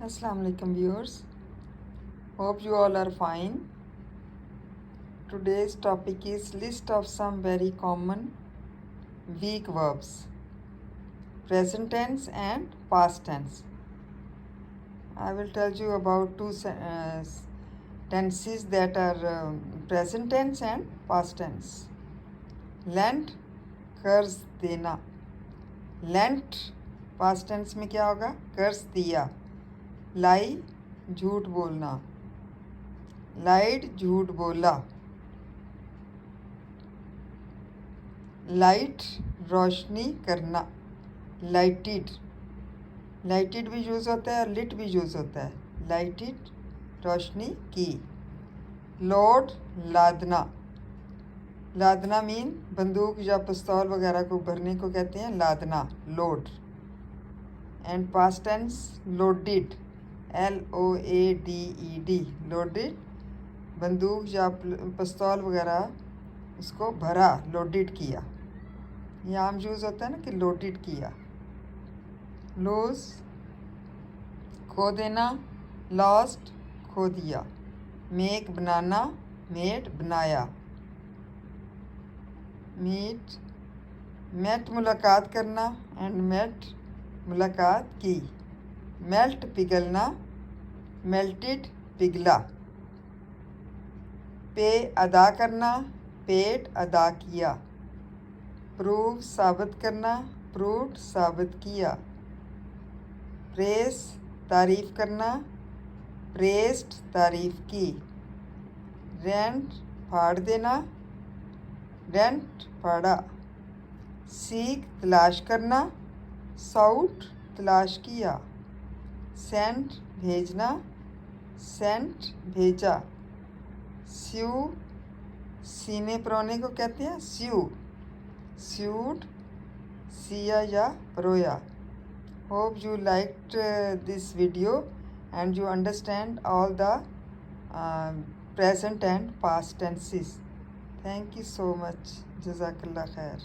Assalamu alaikum viewers. Hope you all are fine. Today's topic is list of some very common weak verbs, present tense and past tense. I will tell you about two tenses that are present tense and past tense. Lent, कर्ज देना. Lent past tense में क्या होगा? कर्ज दिया. लाई, झूठ बोलना. लाइड, झूठ बोला. लाइट, रोशनी करना. लाइटेड, लाइटेड भी यूज़ होता है और लिट भी यूज़ होता है. लाइटेड, रोशनी की. लोड, लादना. लादना मीन बंदूक या पिस्तौल वगैरह को भरने को कहते हैं लादना, load. And past tense loaded, LOADED, loaded, बंदूक या पिस्तौल वगैरह उसको भरा, लोडेड किया. ये आम यूज़ होता है ना कि लोडेड किया. लूज, खो देना. लॉस्ट, खो दिया. मेक, बनाना. मेड, बनाया. मीट, मेट, मुलाकात करना. एंड मेट, मुलाकात की. मेल्ट, पिघलना. मेल्टेड, पिघला. पे, अदा करना. पेड, अदा किया. प्रूव, साबित करना. प्रूव्ड, साबित किया. प्रेस, तारीफ़ करना. प्रेस्ड, तारीफ़ की. रेंट, फाड़ देना. रेंट, फाड़ा. सीख, तलाश करना. साउट, तलाश किया. सेंट, भेजना. सेंट, भेजा. स्यू, सीने परोने को कहते हैं स्यू. स्यूड, सिया या परोया. Hope you liked this video and you understand all the present and past tenses. Thank you so much. Jazakallah khair.